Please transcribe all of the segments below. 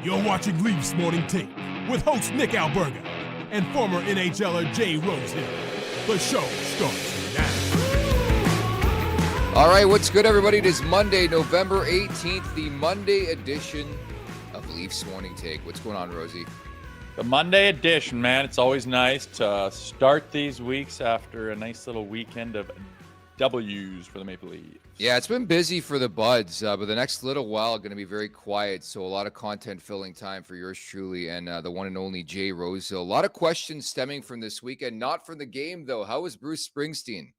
You're watching Leafs Morning Take with host Nick Alberga and former NHLer Jay Rosehill. The show starts now. All right, what's good, everybody? It is Monday, November 18th, the Monday edition of Leafs Morning Take. What's going on, Rosie? The Monday edition, man. It's always nice to start these weeks after a nice little weekend of W's for the Maple Leafs. Yeah, it's been busy for the Buds, but the next little while going to be very quiet. So a lot of content-filling time for yours truly and the one and only Jay Rosehill. A lot of questions stemming from this weekend, not from the game though. How was Bruce Springsteen?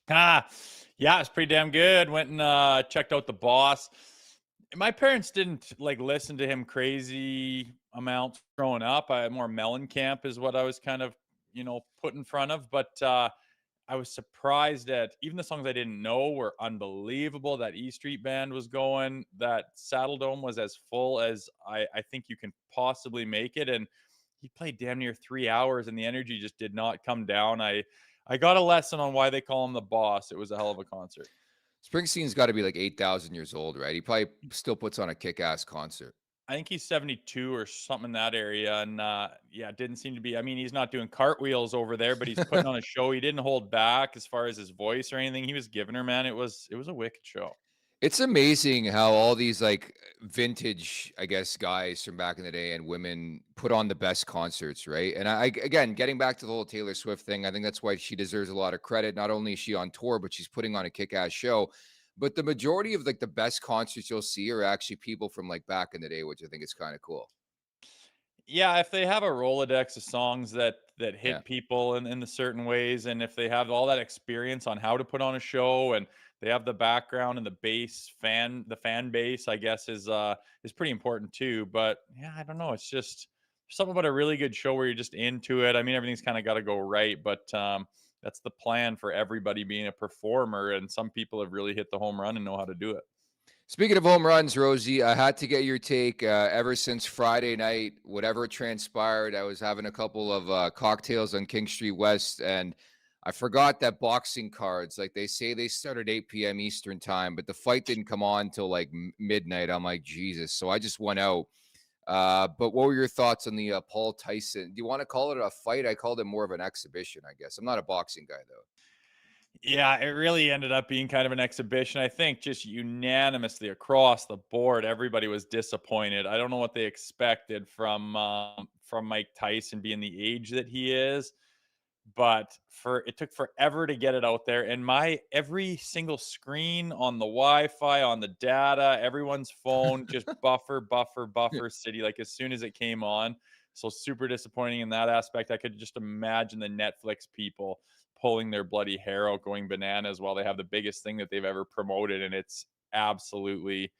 Yeah, it's pretty damn good. Went and checked out the Boss. My parents didn't listen to him crazy amounts growing up. I had more Mellencamp is what I was kind of, put in front of. But I was surprised that even the songs I didn't know were unbelievable. That E Street Band was going. That Saddle Dome was as full as I think you can possibly make it. And he played damn near 3 hours, and the energy just did not come down. I got a lesson on why they call him the Boss. It was a hell of a concert. Springsteen's got to be like 8,000 years old, right? He probably still puts on a kick-ass concert. I think he's 72 or something in that area. And it didn't seem to be, he's not doing cartwheels over there, but he's putting on a show. He didn't hold back as far as his voice or anything he was giving her, man. It was a wicked show. It's amazing how all these vintage, I guess, guys from back in the day and women put on the best concerts, right? And again, getting back to the whole Taylor Swift thing, I think that's why she deserves a lot of credit. Not only is she on tour, but she's putting on a kick-ass show. But the majority of the best concerts you'll see are actually people from back in the day, which I think is kind of cool. Yeah, if they have a Rolodex of songs that hit people in the certain ways, and if they have all that experience on how to put on a show, and they have the background and the fan base, I guess is pretty important too. But yeah, I don't know. It's just something about a really good show where you're just into it. Everything's kind of got to go right, but that's the plan for everybody being a performer. And some people have really hit the home run and know how to do it. Speaking of home runs, Rosie, I had to get your take. Ever since Friday night, whatever transpired, I was having a couple of cocktails on King Street West, and I forgot that boxing cards, they say they start at 8 p.m. Eastern time, but the fight didn't come on till midnight. I'm like, Jesus. So I just went out. But what were your thoughts on the Paul Tyson? Do you want to call it a fight? I called it more of an exhibition, I guess. I'm not a boxing guy, though. Yeah, it really ended up being kind of an exhibition. I think just unanimously across the board, everybody was disappointed. I don't know what they expected from Mike Tyson being the age that he is, but it took forever to get it out there. And every single screen on the Wi-Fi, on the data, everyone's phone, just buffer city, as soon as it came on. So super disappointing in that aspect. I could just imagine the Netflix people pulling their bloody hair out, going bananas while they have the biggest thing that they've ever promoted, and it's absolutely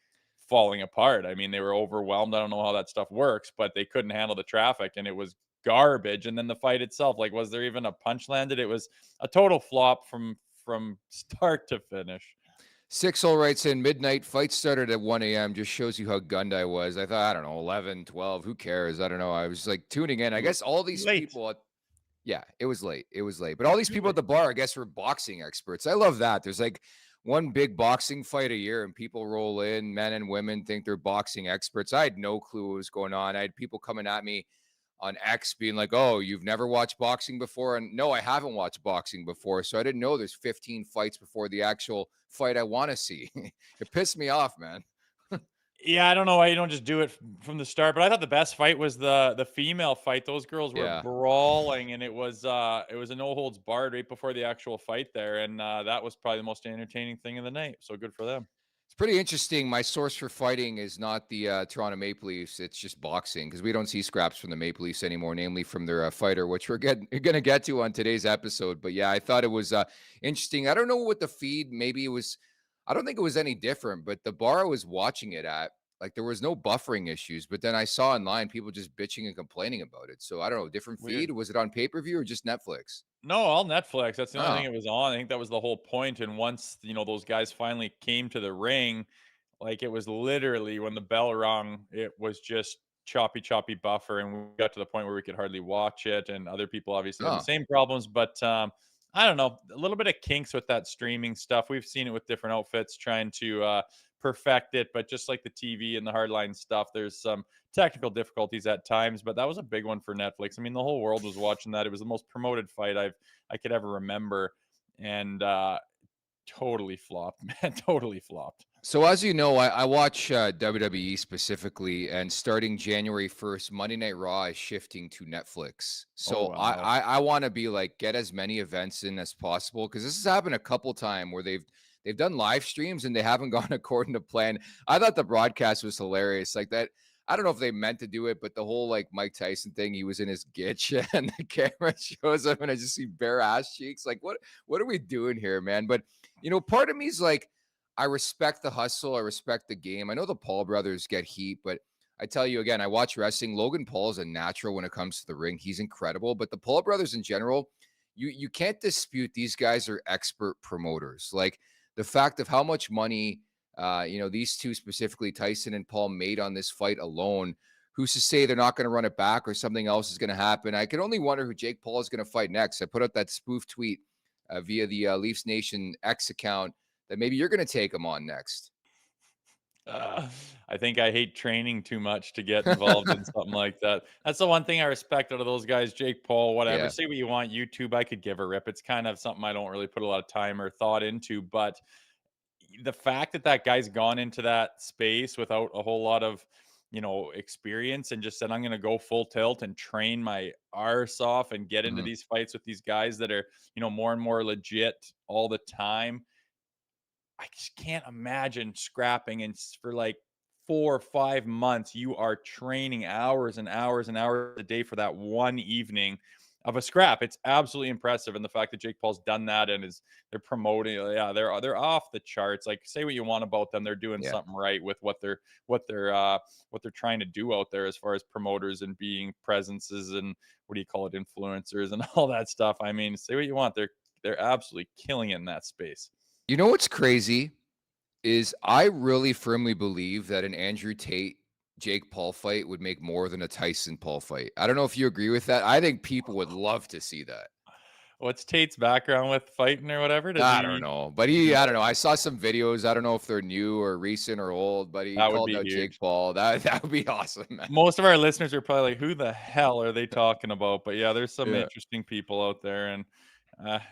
falling apart. They were overwhelmed. I don't know how that stuff works, but they couldn't handle the traffic, and it was garbage. And then the fight itself, was there even a punch landed? It was a total flop from start to finish. Sixel writes in, midnight fight started at 1 a.m. Just shows you how gunned I was. I thought, I don't know, 11, 12, who cares? I don't know. I was tuning in. I guess all these people... Yeah, it was late. But all these people at the bar, I guess, were boxing experts. I love that. There's one big boxing fight a year and people roll in, men and women think they're boxing experts. I had no clue what was going on. I had people coming at me on X being like, oh, you've never watched boxing before? And no, I haven't watched boxing before. So I didn't know there's 15 fights before the actual fight I want to see. It pissed me off, man. Yeah, I don't know why you don't just do it from the start, but I thought the best fight was the female fight. Those girls were brawling, and it was a no holds barred right before the actual fight there, and that was probably the most entertaining thing of the night. So good for them. It's pretty interesting. My source for fighting is not the Toronto Maple Leafs. It's just boxing, because we don't see scraps from the Maple Leafs anymore, namely from their fighter, which we're going to get to on today's episode. But yeah, I thought it was interesting. I don't know what the feed, maybe it was, I don't think it was any different, but the bar I was watching it at, there was no buffering issues, but then I saw online people just bitching and complaining about it. So I don't know, different feed. Weird. Was it on pay-per-view or just Netflix? No, all Netflix. That's the only thing it was on. I think that was the whole point. And once, those guys finally came to the ring, it was literally when the bell rung, it was just choppy buffer. And we got to the point where we could hardly watch it. And other people obviously had the same problems, but I don't know, a little bit of kinks with that streaming stuff. We've seen it with different outfits trying to perfect it, but just like the TV and the hardline stuff, there's some technical difficulties at times. But that was a big one for Netflix. I mean, the whole world was watching that. It was the most promoted fight I could ever remember, and totally flopped, man. Totally flopped. So as you know, I watch WWE specifically, and starting January 1st, Monday Night Raw is shifting to Netflix. So Oh, wow. I want to be like, get as many events in as possible, because this has happened a couple times where they've done live streams and they haven't gone according to plan. I thought the broadcast was hilarious. Like that, I don't know if they meant to do it, but the whole like Mike Tyson thing, he was in his gitch and the camera shows up and I just see bare ass cheeks. Like what are we doing here, man? But part of me is like, I respect the hustle. I respect the game. I know the Paul brothers get heat, but I tell you again, I watch wrestling. Logan Paul is a natural when it comes to the ring. He's incredible. But the Paul brothers in general, you can't dispute these guys are expert promoters. Like the fact of how much money, these two specifically, Tyson and Paul, made on this fight alone. Who's to say they're not going to run it back or something else is going to happen? I can only wonder who Jake Paul is going to fight next. I put out that spoof tweet via the Leafs Nation X account that maybe you're going to take him on next. I think I hate training too much to get involved in something like that. That's the one thing I respect out of those guys, Jake Paul, whatever. Yeah. Say what you want. YouTube, I could give a rip. It's kind of something I don't really put a lot of time or thought into. But the fact that guy's gone into that space without a whole lot of, experience and just said, I'm going to go full tilt and train my arse off and get into these fights with these guys that are, more and more legit all the time. I just can't imagine scrapping, and for like 4 or 5 months, you are training hours and hours and hours a day for that one evening of a scrap. It's absolutely impressive. And the fact that Jake Paul's done that and they're promoting, they're off the charts. Like, say what you want about them, they're doing something right with what they're trying to do out there as far as promoters and being presences and what do you call it, influencers and all that stuff. I mean, say what you want, they're absolutely killing it in that space. You know what's crazy is I really firmly believe that an Andrew Tate Jake Paul fight would make more than a Tyson Paul fight. I don't know if you agree with that. I think people would love to see that. What's Tate's background with fighting or whatever? I don't know, but I don't know. I saw some videos. I don't know if they're new or recent or old, but he called out Jake Paul. That would be awesome, man. Most of our listeners are probably like, who the hell are they talking about? But yeah, there's some interesting people out there. And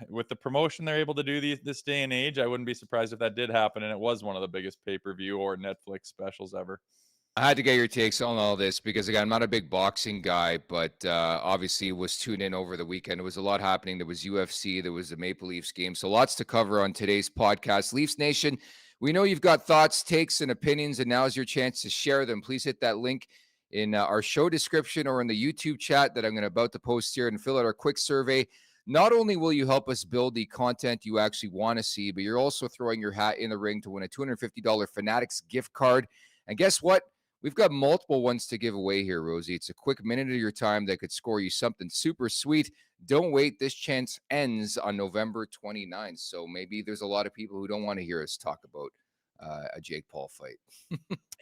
with the promotion they're able to do this day and age, I wouldn't be surprised if that did happen and it was one of the biggest pay-per-view or Netflix specials ever. I had to get your takes on all this because, again, I'm not a big boxing guy, but obviously was tuned in over the weekend. There was a lot happening. There was UFC. There was the Maple Leafs game. So lots to cover on today's podcast. Leafs Nation, we know you've got thoughts, takes, and opinions, and now's your chance to share them. Please hit that link in our show description or in the YouTube chat that I'm about to post here and fill out our quick survey. Not only will you help us build the content you actually want to see, but you're also throwing your hat in the ring to win a $250 Fanatics gift card. And guess what? We've got multiple ones to give away here, Rosie. It's a quick minute of your time that could score you something super sweet. Don't wait. This chance ends on November 29th. So maybe there's a lot of people who don't want to hear us talk about a Jake Paul fight.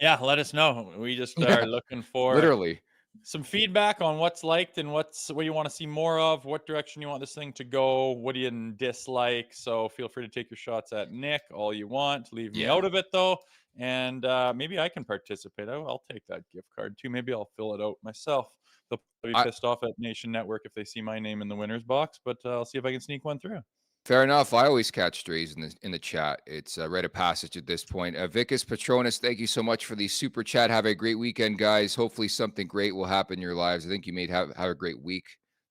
Yeah, let us know. We just are looking for literally some feedback on what's liked and what you want to see more of, what direction you want this thing to go, what do you dislike. So feel free to take your shots at Nick all you want. Leave me out of it, though. And maybe I can participate. I'll take that gift card, too. Maybe I'll fill it out myself. They'll be pissed off at Nation Network if they see my name in the winner's box, but I'll see if I can sneak one through. Fair enough. I always catch strays in the chat. It's a rite of passage at this point. Vicus Patronus, thank you so much for the super chat. Have a great weekend, guys. Hopefully something great will happen in your lives. I think you may have a great week.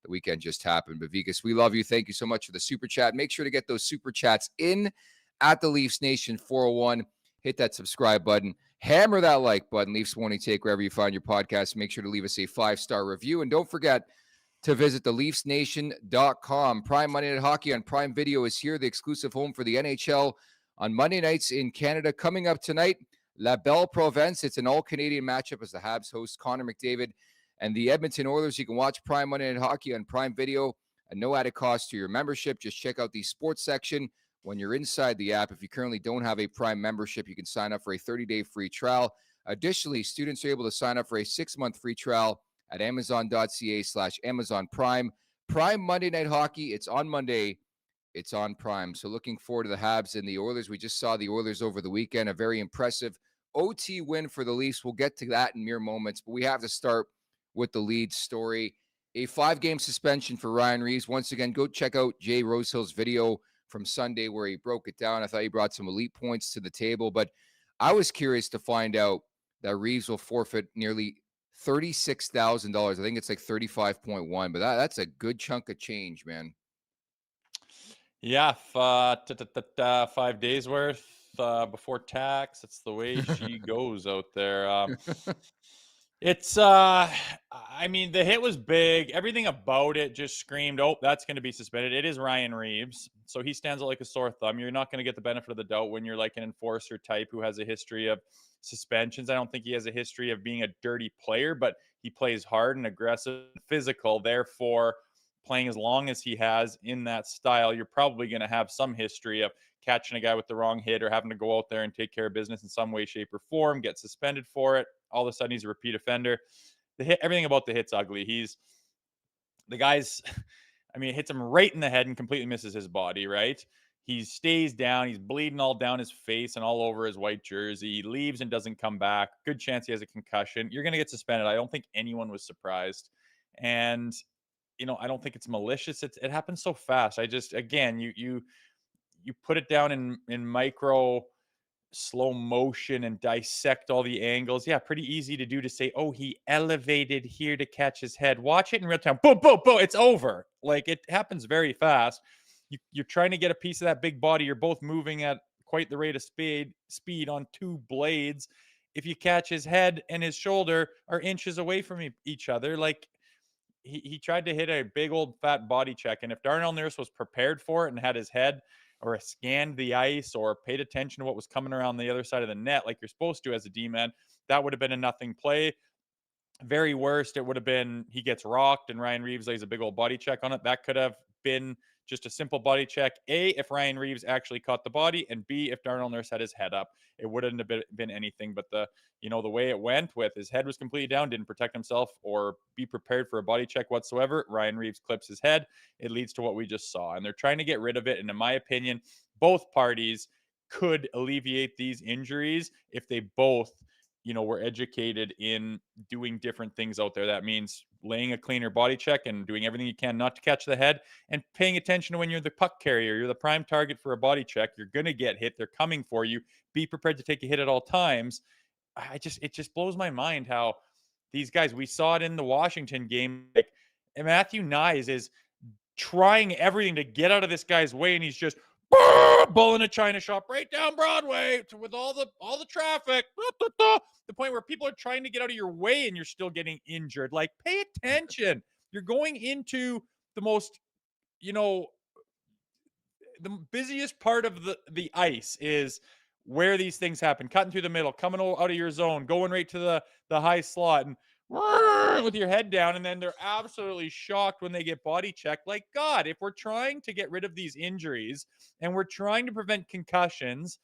The weekend just happened. But Vicus, we love you. Thank you so much for the super chat. Make sure to get those super chats in at the Leafs Nation 401. Hit that subscribe button. Hammer that like button. Leafs Morning Take wherever you find your podcast. Make sure to leave us a 5-star review. And don't forget to visit theleafsnation.com. Prime Monday Night Hockey on Prime Video is here, the exclusive home for the NHL on Monday nights in Canada. Coming up tonight, La Belle Province. It's an all-Canadian matchup as the Habs host Connor McDavid and the Edmonton Oilers. You can watch Prime Monday Night Hockey on Prime Video at no added cost to your membership. Just check out the sports section when you're inside the app. If you currently don't have a Prime membership, you can sign up for a 30-day free trial. Additionally, students are able to sign up for a 6-month free trial at amazon.ca/Amazon Prime. Prime Monday Night Hockey. It's on Monday. It's on Prime. So looking forward to the Habs and the Oilers. We just saw the Oilers over the weekend, a very impressive OT win for the Leafs. We'll get to that in mere moments, but we have to start with the lead story. A 5-game suspension for Ryan Reaves. Once again, go check out Jay Rosehill's video from Sunday where he broke it down. I thought he brought some elite points to the table, but I was curious to find out that Reeves will forfeit nearly $36,000. I think it's like 35.1, but that's a good chunk of change, man. Yeah, 5 days worth before tax. It's the way she goes out there. It's I mean, the hit was big. Everything about it just screamed, oh, that's going to be suspended. It is Ryan Reaves, so he stands out like a sore thumb. You're not going to get the benefit of the doubt when you're like an enforcer type who has a history of suspensions. I don't think he has a history of being a dirty player, but he plays hard and aggressive and physical. Therefore, playing as long as he has in that style, you're probably going to have some history of catching a guy with the wrong hit or having to go out there and take care of business in some way, shape, or form, get suspended for it. All of a sudden, he's a repeat offender. The hit, everything about the hit's ugly. The guy's, I mean, it hits him right in the head and completely misses his body, right? He stays down. He's bleeding all down his face and all over his white jersey. He leaves and doesn't come back. Good chance he has a concussion. You're going to get suspended. I don't think anyone was surprised. And, I don't think it's malicious. It happens so fast. I just, again, you put it down in micro slow motion and dissect all the angles. Yeah, pretty easy to do to say, oh, he elevated here to catch his head. Watch it in real time. Boom, boom, boom. It's over. Like, it happens very fast. You're trying to get a piece of that big body. You're both moving at quite the rate of speed on two blades. If you catch his head and his shoulder are inches away from each other, like, he tried to hit a big old fat body check. And if Darnell Nurse was prepared for it and had his head or scanned the ice or paid attention to what was coming around the other side of the net like you're supposed to as a D-man, that would have been a nothing play. Very worst, it would have been he gets rocked and Ryan Reaves lays a big old body check on it. That could have been just a simple body check. A, if Ryan Reaves actually caught the body, and B, if Darnell Nurse had his head up. It wouldn't have been anything. But the way it went with his head was completely down, didn't protect himself or be prepared for a body check whatsoever. Ryan Reaves clips his head. It leads to what we just saw. And they're trying to get rid of it. And in my opinion, both parties could alleviate these injuries if they both were educated in doing different things out there. That means laying a cleaner body check and doing everything you can not to catch the head, and paying attention to when you're the puck carrier. You're the prime target for a body check. You're going to get hit. They're coming for you. Be prepared to take a hit at all times. It just blows my mind how these guys, we saw it in the Washington game. Like, Matthew Nyes is trying everything to get out of this guy's way, and he's just bull in a china shop right down Broadway with all the traffic. The point where people are trying to get out of your way and you're still getting injured. Like, pay attention. You're going into the most, the busiest part of the ice is where these things happen. Cutting through the middle, coming out of your zone, going right to the high slot, and with your head down, and then they're absolutely shocked when they get body checked. Like, God, if we're trying to get rid of these injuries and we're trying to prevent concussions,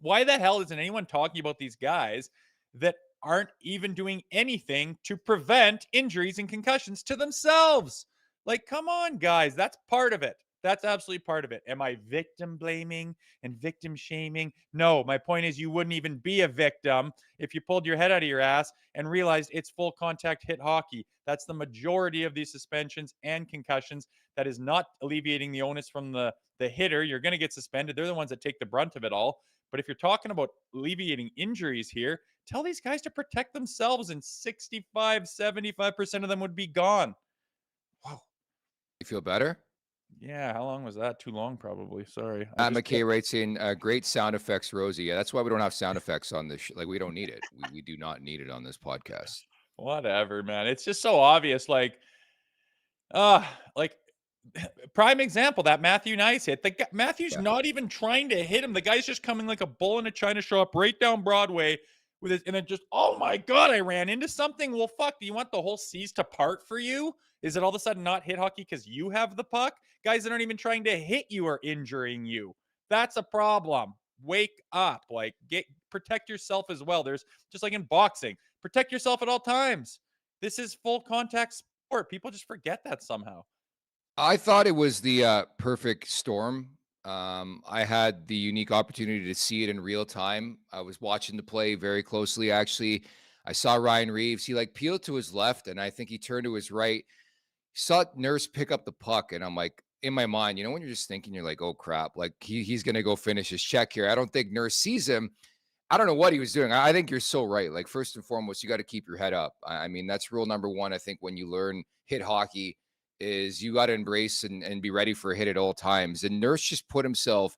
why the hell isn't anyone talking about these guys that aren't even doing anything to prevent injuries and concussions to themselves? Like, come on, guys. That's part of it. That's absolutely part of it. Am I victim blaming and victim shaming? No, my point is you wouldn't even be a victim if you pulled your head out of your ass and realized it's full contact hit hockey. That's the majority of these suspensions and concussions. That is not alleviating the onus from the hitter. You're going to get suspended. They're the ones that take the brunt of it all. But if you're talking about alleviating injuries here, tell these guys to protect themselves, and 65, 75% of them would be gone. Wow. You feel better? Yeah, how long was that? Too long, probably. Sorry. McKay writes in, great sound effects, Rosie. Yeah, that's why we don't have sound effects on this. Like, we don't need it. We do not need it on this podcast. Whatever, man. It's just so obvious. Like prime example, that Matthew Nyes hit. Matthew's not even trying to hit him. The guy's just coming like a bull in a china shop right down Broadway with his, and then just, oh my God, I ran into something. Well, fuck, do you want the whole seas to part for you? Is it all of a sudden not hit hockey because you have the puck? Guys that aren't even trying to hit you are injuring you. That's a problem. Wake up. Like, protect yourself as well. There's just like in boxing, protect yourself at all times. This is full contact sport. People just forget that somehow. I thought it was the perfect storm. I had the unique opportunity to see it in real time. I was watching the play very closely. Actually, I saw Ryan Reaves. He like peeled to his left, and I think he turned to his right. Saw Nurse pick up the puck, and I'm like, in my mind, when you're just thinking, you're like, oh crap, like he's gonna go finish his check here. I don't think Nurse sees him. I don't know what he was doing. I think you're so right. Like, first and foremost, you got to keep your head up. I mean, that's rule number one. I think when you learn hit hockey, is you got to embrace and be ready for a hit at all times. And Nurse just put himself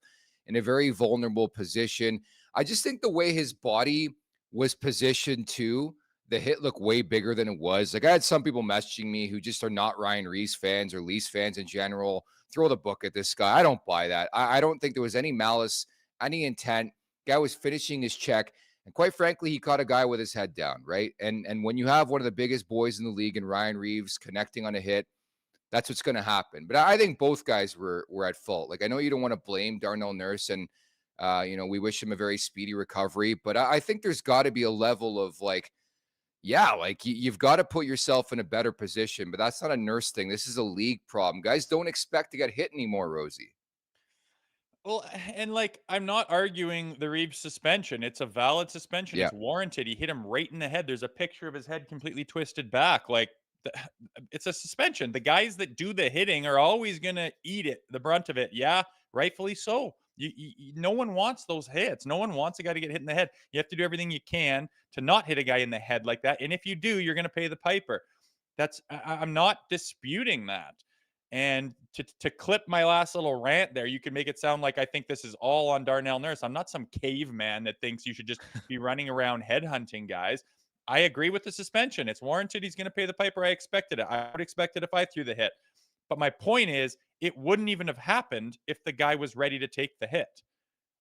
in a very vulnerable position. I just think the way his body was positioned too, the hit looked way bigger than it was. Like, I had some people messaging me who just are not Ryan Reeves fans or Leafs fans in general. Throw the book at this guy. I don't buy that. I don't think there was any malice, any intent. Guy was finishing his check, and quite frankly, he caught a guy with his head down, right? And when you have one of the biggest boys in the league and Ryan Reeves connecting on a hit, that's what's going to happen. But I think both guys were at fault. Like, I know you don't want to blame Darnell Nurse, and we wish him a very speedy recovery, but I think there's got to be a level of like, yeah, like you've got to put yourself in a better position. But that's not a Nurse thing. This is a league problem. Guys don't expect to get hit anymore, Rosie. Well, and like I'm not arguing the Reeves suspension. It's a valid suspension. Yeah. It's warranted. He hit him right in the head. There's a picture of his head completely twisted back. Like it's a suspension. The guys that do the hitting are always going to eat it, the brunt of it. Yeah, rightfully so. No one wants those hits. No one wants a guy to get hit in the head. You have to do everything you can to not hit a guy in the head like that. And if you do, you're going to pay the piper. I'm not disputing that. And to clip my last little rant there, you can make it sound like I think this is all on Darnell Nurse. I'm not some caveman that thinks you should just be running around headhunting guys. I agree with the suspension. It's warranted. He's going to pay the piper. I expected it. I would expect it if I threw the hit. But my point is, it wouldn't even have happened if the guy was ready to take the hit.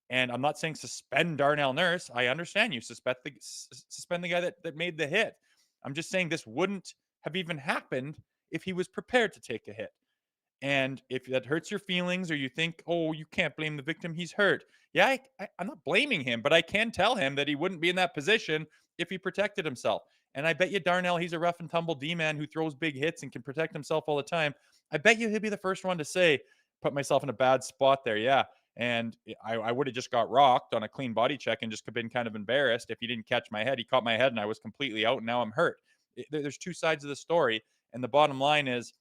And I'm not saying suspend Darnell Nurse. I understand you suspend the guy that made the hit. I'm just saying this wouldn't have even happened if he was prepared to take a hit. And if that hurts your feelings or you think, oh, you can't blame the victim, he's hurt. Yeah, I'm not blaming him, but I can tell him that he wouldn't be in that position if he protected himself. And I bet you Darnell, he's a rough and tumble D-man who throws big hits and can protect himself all the time. I bet you he'll be the first one to say, put myself in a bad spot there. Yeah. And I would have just got rocked on a clean body check and just been kind of embarrassed if he didn't catch my head. He caught my head and I was completely out and now I'm hurt. There's two sides of the story. And the bottom line is,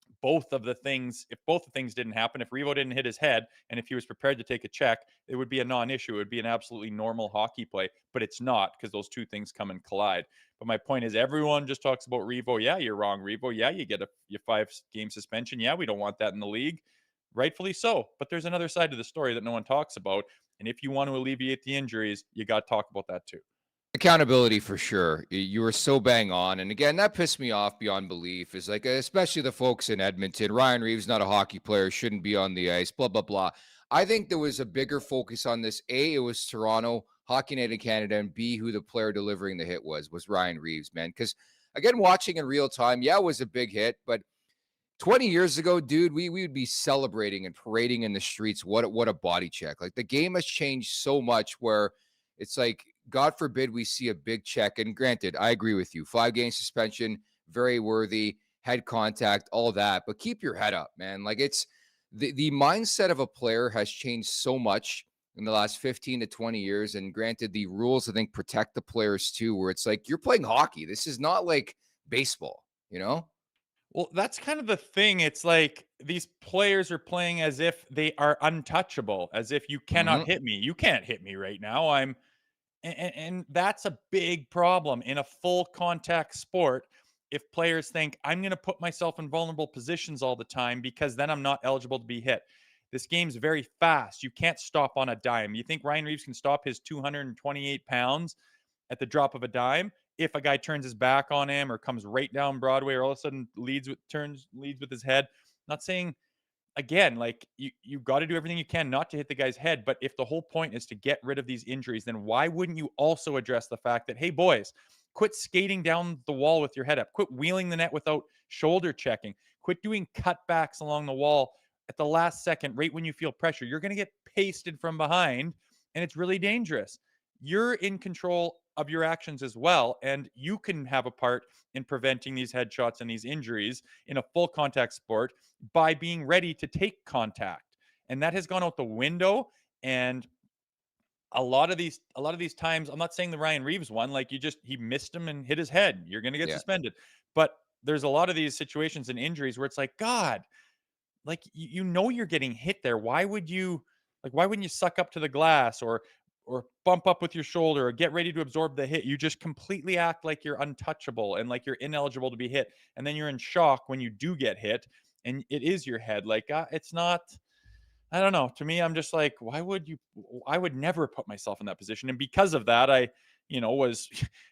if both the things didn't happen, if Revo didn't hit his head and if he was prepared to take a check, it would be a non-issue. It would be an absolutely normal hockey play, but it's not because those two things come and collide. But my point is, everyone just talks about Revo. Yeah, you're wrong, Revo. Yeah, you get your 5-game suspension. Yeah, we don't want that in the league. Rightfully so. But there's another side to the story that no one talks about. And if you want to alleviate the injuries, you got to talk about that too. Accountability for sure. You were so bang on. And again, that pissed me off beyond belief is like, especially the folks in Edmonton. Ryan Reaves, not a hockey player, shouldn't be on the ice, blah, blah, blah. I think there was a bigger focus on this. A, it was Toronto, Hockey Night in Canada, and B, who the player delivering the hit was Ryan Reaves, man. Because again, watching in real time, yeah, it was a big hit, but 20 years ago, dude, we would be celebrating and parading in the streets. What a body check. Like, the game has changed so much where it's like, God forbid we see a big check. And granted, I agree with you. 5-game suspension, very worthy, head contact, all that. But keep your head up, man. Like, it's the mindset of a player has changed so much in the last 15 to 20 years. And granted, the rules, I think, protect the players too, where it's like, you're playing hockey. This is not like baseball, you know? Well, that's kind of the thing. It's like these players are playing as if they are untouchable, as if you cannot hit me. You can't hit me right now. And that's a big problem in a full contact sport. If players think I'm going to put myself in vulnerable positions all the time because then I'm not eligible to be hit. This game's very fast. You can't stop on a dime. You think Ryan Reaves can stop his 228 pounds at the drop of a dime? If a guy turns his back on him or comes right down Broadway or all of a sudden leads with his head. Not saying, again, like you got to do everything you can not to hit the guy's head. But if the whole point is to get rid of these injuries, then why wouldn't you also address the fact that, hey, boys, quit skating down the wall with your head up. Quit wheeling the net without shoulder checking. Quit doing cutbacks along the wall at the last second, right when you feel pressure. You're going to get pasted from behind, and it's really dangerous. You're in control of your actions as well. And you can have a part in preventing these headshots and these injuries in a full contact sport by being ready to take contact. And that has gone out the window. And a lot of these times, I'm not saying the Ryan Reaves one, like he missed him and hit his head. You're going to get Yeah. suspended. But there's a lot of these situations and injuries where it's like, God, like you know you're getting hit there. Why wouldn't you suck up to the glass or bump up with your shoulder or get ready to absorb the hit? You just completely act like you're untouchable and like you're ineligible to be hit. And then you're in shock when you do get hit and it is your head. Like it's not, I don't know. To me, I'm just like, why would you? I would never put myself in that position. And because of that, I, was,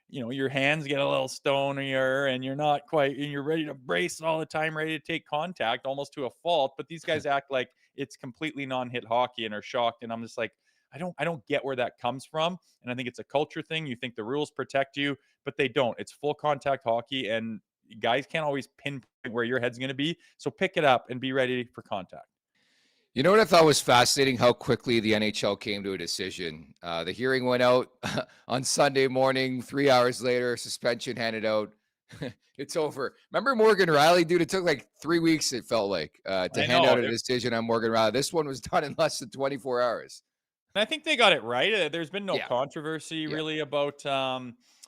your hands get a little stonier and you're not quite, and you're ready to brace all the time, ready to take contact almost to a fault. But these guys act like it's completely non-hit hockey and are shocked. And I'm just like, I don't get where that comes from. And I think it's a culture thing. You think the rules protect you, but they don't. It's full contact hockey and guys can't always pinpoint where your head's going to be. So pick it up and be ready for contact. You know what I thought was fascinating? How quickly the NHL came to a decision. The hearing went out on Sunday morning. 3 hours later, suspension handed out. It's over. Remember Morgan Riley, dude? It took like 3 weeks, it felt like, to hand out a decision on Morgan Riley. This one was done in less than 24 hours. I think they got it right. There's been no Yeah. controversy really about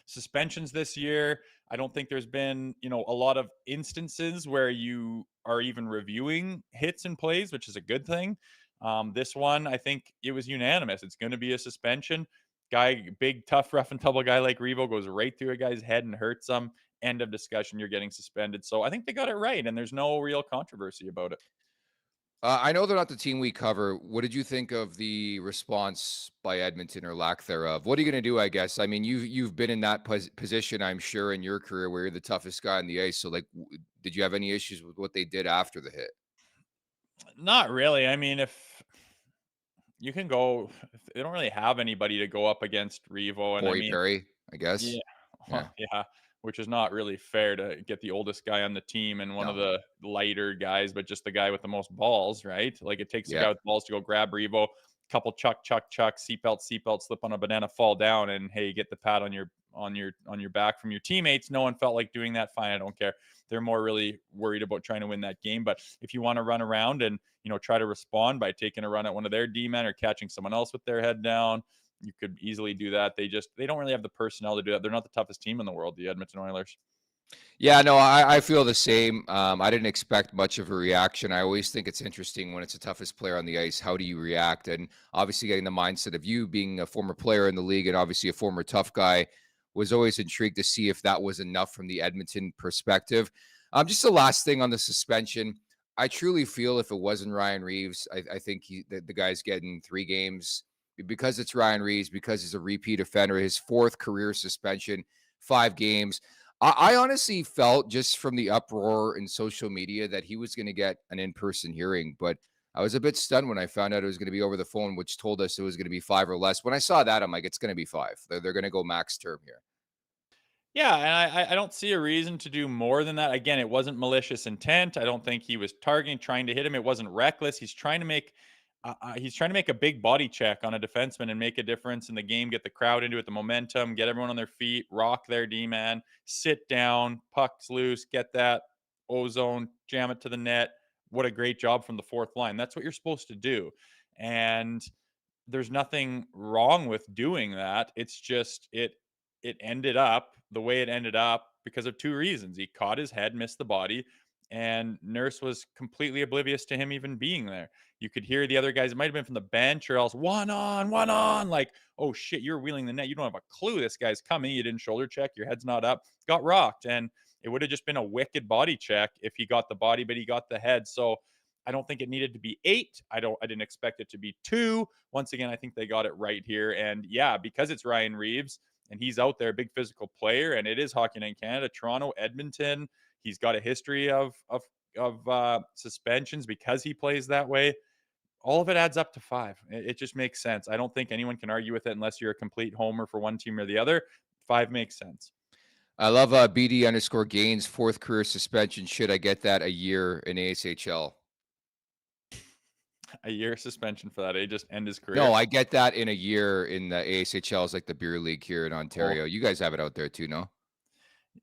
suspensions this year. I don't think there's been, a lot of instances where you are even reviewing hits and plays, which is a good thing. This one, I think it was unanimous. It's going to be a suspension. Guy, big, tough, rough and tumble guy like Revo goes right through a guy's head and hurts him. End of discussion. You're getting suspended. So I think they got it right, and there's no real controversy about it. I know they're not the team we cover. What did you think of the response by Edmonton or lack thereof? What are you going to do, I guess? I mean, you've been in that position, I'm sure, in your career where you're the toughest guy on the ice. So, like, did you have any issues with what they did after the hit? Not really. I mean, if you can go, they don't really have anybody to go up against Revo. And Corey Perry, I guess. Yeah, yeah, which is not really fair to get the oldest guy on the team and one of the lighter guys, but just the guy with the most balls, right? Like it takes the guy with balls to go grab Revo, couple chuck, seatbelt, slip on a banana, fall down, and hey, get the pat on your back from your teammates. No one felt like doing that. Fine, I don't care. They're more really worried about trying to win that game. But if you want to run around and try to respond by taking a run at one of their D-men or catching someone else with their head down, you could easily do that. They don't really have the personnel to do that. They're not the toughest team in the world, the Edmonton Oilers. Yeah, no, I feel the same. I didn't expect much of a reaction. I always think it's interesting when it's the toughest player on the ice. How do you react? And obviously getting the mindset of you being a former player in the league and obviously a former tough guy, was always intrigued to see if that was enough from the Edmonton perspective. Just the last thing on the suspension. I truly feel if it wasn't Ryan Reaves, I think the guy's getting 3 games because it's Ryan Reaves, because he's a repeat offender, his 4th career suspension, 5 games. I honestly felt just from the uproar in social media that he was going to get an in-person hearing, but I was a bit stunned when I found out it was going to be over the phone, which told us it was going to be 5 or less. When I saw that, I'm like, it's going to be 5. They're going to go max term here. Yeah, and I don't see a reason to do more than that. Again, it wasn't malicious intent. I don't think he was trying to hit him. It wasn't reckless. He's trying to make a big body check on a defenseman and make a difference in the game, get the crowd into it, the momentum, get everyone on their feet, rock their D-man, sit down, pucks loose, get that ozone, jam it to the net. What a great job from the 4th line. That's what you're supposed to do. And there's nothing wrong with doing that. It's just it ended up the way it ended up because of 2 reasons. He caught his head, missed the body, and Nurse was completely oblivious to him even being there. You could hear the other guys. It might have been from the bench or else one on. Like, oh shit, you're wheeling the net. You don't have a clue this guy's coming. You didn't shoulder check. Your head's not up. Got rocked. And it would have just been a wicked body check if he got the body, but he got the head. So I don't think it needed to be 8. I didn't expect it to be 2. Once again, I think they got it right here. And yeah, because it's Ryan Reaves and he's out there, big physical player, and it is Hockey Night in Canada, Toronto, Edmonton. He's got a history of suspensions because he plays that way. All of it adds up to 5. It just makes sense. I don't think anyone can argue with it unless you're a complete homer for one team or the other. 5 makes sense. I love BD_Gaines 4th career suspension. Should I get that a year in ASHL? a year suspension for that. He just end his career. No, I get that in a year in the ASHL is like the beer league here in Ontario. You guys have it out there too, no?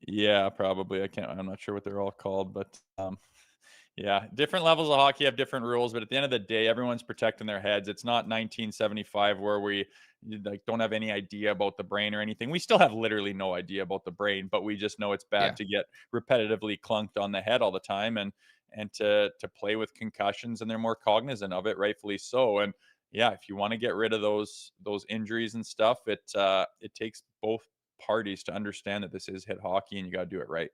Yeah, probably. I'm not sure what they're all called, but yeah, different levels of hockey have different rules, but at the end of the day, everyone's protecting their heads. It's not 1975 where we like don't have any idea about the brain or anything. We still have literally no idea about the brain, but we just know it's bad Yeah. to get repetitively clunked on the head all the time and to play with concussions, and they're more cognizant of it, rightfully so. And yeah, if you want to get rid of those injuries and stuff, it takes both parties to understand that this is hit hockey and you got to do it right.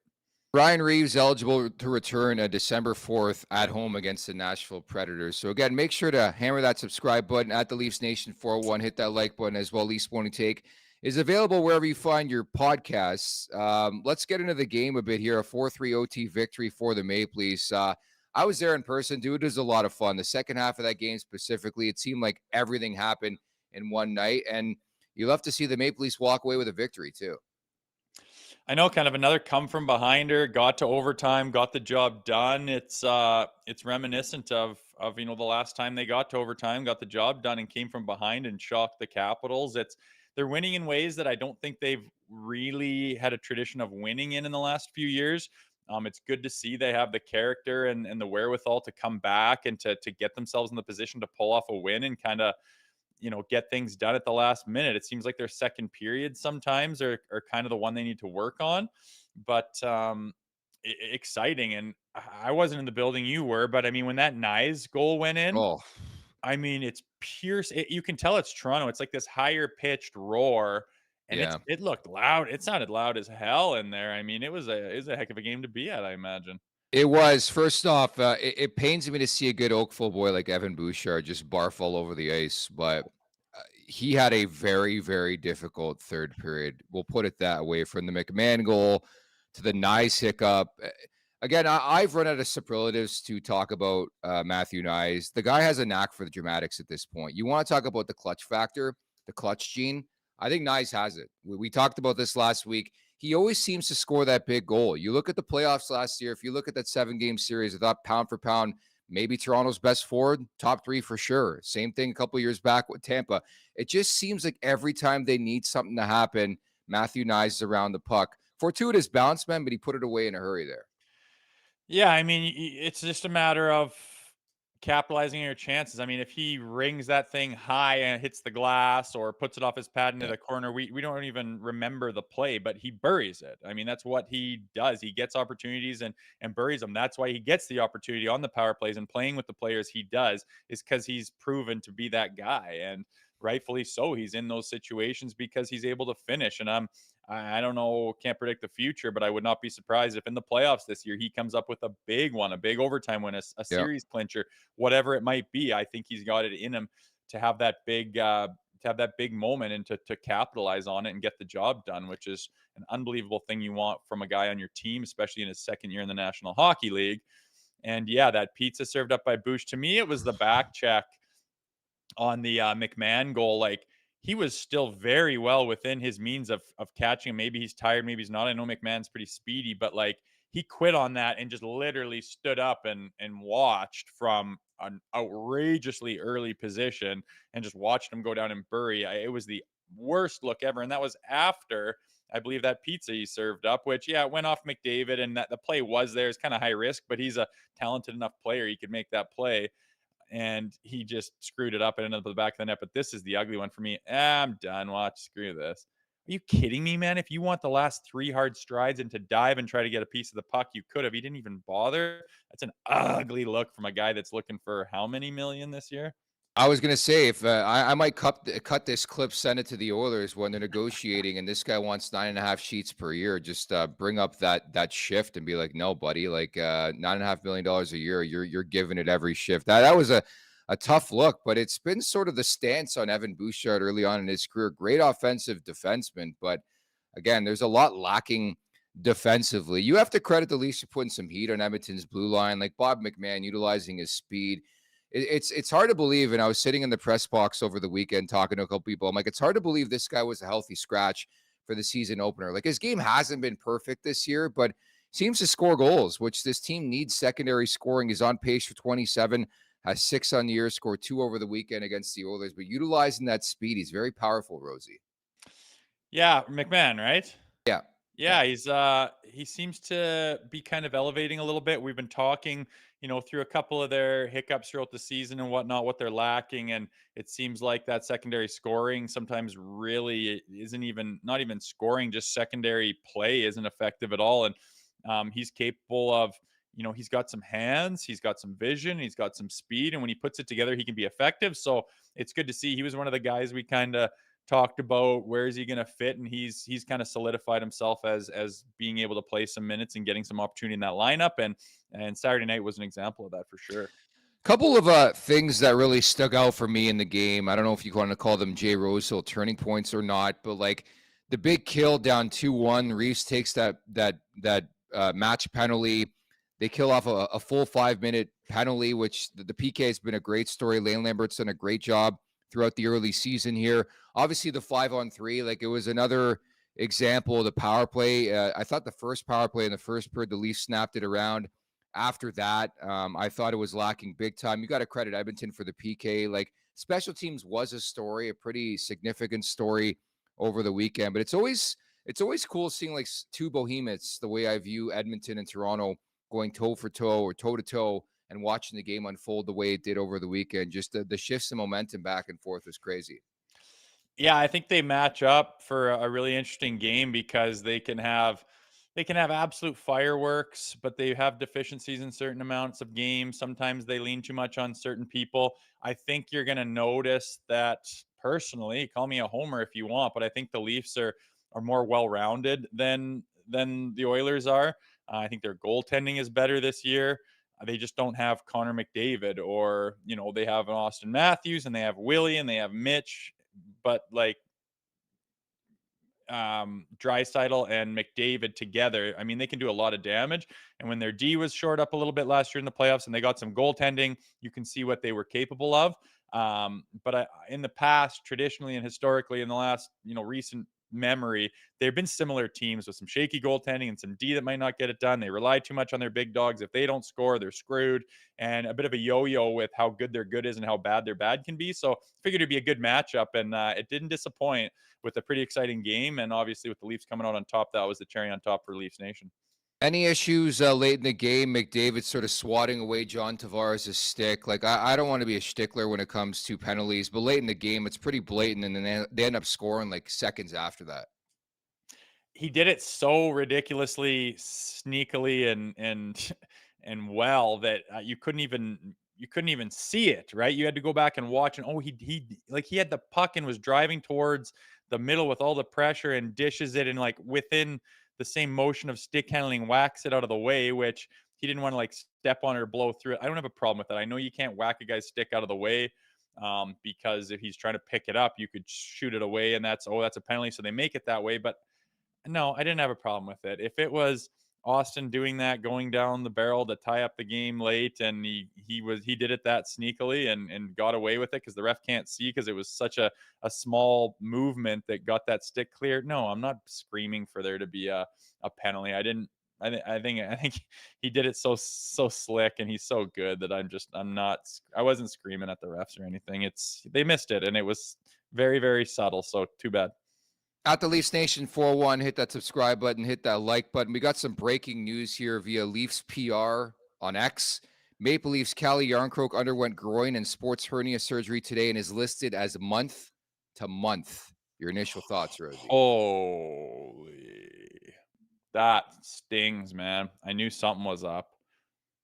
Ryan Reaves eligible to return December 4th at home against the Nashville Predators. So again, make sure to hammer that subscribe button at the Leafs Nation 401. Hit that like button as well. Leafs Morning Take is available wherever you find your podcasts. Let's get into the game a bit here. A 4-3 OT victory for the Maple Leafs. I was there in person, dude. It was a lot of fun. The second half of that game specifically, it seemed like everything happened in one night, and you love to see the Maple Leafs walk away with a victory too. I know, kind of another come from behinder, got to overtime, got the job done. It's reminiscent of the last time they got to overtime, got the job done, and came from behind and shocked the Capitals. They're winning in ways that I don't think they've really had a tradition of winning in the last few years. It's good to see they have the character and the wherewithal to come back and to get themselves in the position to pull off a win and kind of get things done at the last minute. It seems like their second period sometimes are kind of the one they need to work on, but exciting. And I wasn't in the building, you were, but I mean, when that Nyes goal went in, I mean, it's pure. You can tell it's Toronto. It's like this higher pitched roar, and it looked loud. It sounded loud as hell in there. I mean, it was a heck of a game to be at, I imagine. It was. First off, it pains me to see a good Oakville boy like Evan Bouchard just barf all over the ice, but he had a very, very difficult third period. We'll put it that way. From the McMahon goal to the Nyes hiccup. Again, I've run out of superlatives to talk about Matthew Nyes. The guy has a knack for the dramatics at this point. You want to talk about the clutch factor, the clutch gene? I think Nyes has it. We talked about this last week. He always seems to score that big goal. You look at the playoffs last year. If you look at that 7-game series, I thought pound for pound, maybe Toronto's best forward, top 3 for sure. Same thing a couple years back with Tampa. It just seems like every time they need something to happen, Matthew Nyes is around the puck. Fortuitous bounce, man, but he put it away in a hurry there. Yeah, I mean, it's just a matter of capitalizing on your chances. I mean, if he rings that thing high and hits the glass or puts it off his pad into the corner, we don't even remember the play, but he buries it. I mean, that's what he does. He gets opportunities and buries them. That's why he gets the opportunity on the power plays and playing with the players he does, is because he's proven to be that guy. And rightfully so, he's in those situations because he's able to finish. And I don't know, can't predict the future, but I would not be surprised if in the playoffs this year he comes up with a big one, a big overtime win, a series clincher, whatever it might be. I think he's got it in him to have that big moment and to capitalize on it and get the job done, which is an unbelievable thing you want from a guy on your team, especially in his second year in the National Hockey League. And yeah, that pizza served up by Bush. To me, it was the back check on the McMahon goal. Like, he was still very well within his means of catching him. Maybe he's tired, maybe he's not. I know McMahon's pretty speedy, but like, he quit on that and just literally stood up and watched from an outrageously early position and just watched him go down and bury. It was the worst look ever. And that was after, I believe, that pizza he served up, which, yeah, it went off McDavid, and that the play was there. It's kind of high risk, but he's a talented enough player. He could make that play. And he just screwed it up and ended up at the back of the net. But this is the ugly one for me. I'm done. Watch, screw this. Are you kidding me, man? If you want the last 3 hard strides and to dive and try to get a piece of the puck, you could have. He didn't even bother. That's an ugly look from a guy that's looking for how many million this year? I was going to say, if I might cut this clip, send it to the Oilers when they're negotiating, and this guy wants 9.5 sheets per year. Just bring up that shift and be like, no, buddy, like $9.5 million a year, you're giving it every shift. That was a tough look, but it's been sort of the stance on Evan Bouchard early on in his career. Great offensive defenseman, but again, there's a lot lacking defensively. You have to credit the Leafs for putting some heat on Edmonton's blue line, like Bob McMahon utilizing his speed. It's hard to believe, and I was sitting in the press box over the weekend talking to a couple people. I'm like, it's hard to believe this guy was a healthy scratch for the season opener. Like, his game hasn't been perfect this year, but seems to score goals, which this team needs secondary scoring. He's on pace for 27 has 6 on the year, scored 2 over the weekend against the Oilers. But utilizing that speed, he's very powerful, Rosie. Yeah, McMahon, right? Yeah. Yeah, he seems to be kind of elevating a little bit. We've been talking, through a couple of their hiccups throughout the season and whatnot, what they're lacking, and it seems like that secondary scoring sometimes really isn't even not even scoring, just secondary play isn't effective at all. And he's capable of, he's got some hands, he's got some vision, he's got some speed, and when he puts it together, he can be effective. So it's good to see. He was one of the guys we kind of talked about where is he going to fit, and he's kind of solidified himself as being able to play some minutes and getting some opportunity in that lineup, and Saturday night was an example of that for sure. Couple of things that really stuck out for me in the game. I don't know if you want to call them Jay Rosehill turning points or not, but like the big kill down 2-1, Reeves takes that match penalty. They kill off a full 5-minute penalty, which the PK has been a great story. Lane Lambert's done a great job throughout the early season here. Obviously, the 5-on-3, like it was another example of the power play. I thought the first power play in the first period, the Leafs snapped it around. After that, I thought it was lacking big time. You got to credit Edmonton for the PK. Like special teams was a story, a pretty significant story over the weekend. But it's always cool seeing like two behemoths, the way I view Edmonton and Toronto, going toe for toe or toe to toe and watching the game unfold the way it did over the weekend. Just the shifts in momentum back and forth was crazy. Yeah, I think they match up for a really interesting game because they can have absolute fireworks, but they have deficiencies in certain amounts of games. Sometimes they lean too much on certain people. I think you're going to notice that personally. Call me a homer if you want, but I think the Leafs are more well-rounded than the Oilers are. I think their goaltending is better this year. They just don't have Connor McDavid, or they have an Austin Matthews and they have Willie and they have Mitch, but like Draisaitl and McDavid together, I mean, they can do a lot of damage. And when their D was short up a little bit last year in the playoffs and they got some goaltending, you can see what they were capable of. But in the past, traditionally and historically, in the last recent memory, they've been similar teams with some shaky goaltending and some D that might not get it done. They rely too much on their big dogs. If they don't score, they're screwed. And a bit of a yo-yo with how good their good is and how bad their bad can be. So figured it'd be a good matchup, and it didn't disappoint with a pretty exciting game. And obviously with the Leafs coming out on top, that was the cherry on top for Leafs Nation. Any issues late in the game? McDavid sort of swatting away John Tavares' stick. Like, I don't want to be a stickler when it comes to penalties, but late in the game, it's pretty blatant, and then they end up scoring like seconds after that. He did it so ridiculously sneakily and well that you couldn't even see it, right? You had to go back and watch, and he had the puck and was driving towards the middle with all the pressure and dishes it, and like within the same motion of stick handling, whacks it out of the way, which he didn't want to like step on or blow through it. I don't have a problem with that. I know you can't whack a guy's stick out of the way, because if he's trying to pick it up, you could shoot it away, and that's a penalty. So they make it that way. But no, I didn't have a problem with it. If it was Austin doing that, going down the barrel to tie up the game late, and he did it that sneakily and got away with it because the ref can't see because it was such a small movement that got that stick cleared. No, I'm not screaming for there to be a penalty. I think he did it so slick, and he's so good that I wasn't screaming at the refs or anything. They missed it, and it was very, very subtle. So too bad. At the Leafs Nation 401, hit that subscribe button, hit that like button. We got some breaking news here via Leafs PR on X. Maple Leafs Calle Jarnkrok underwent groin and sports hernia surgery today and is listed as month to month. Your initial thoughts, Rosie? Holy, that stings, man. I knew something was up.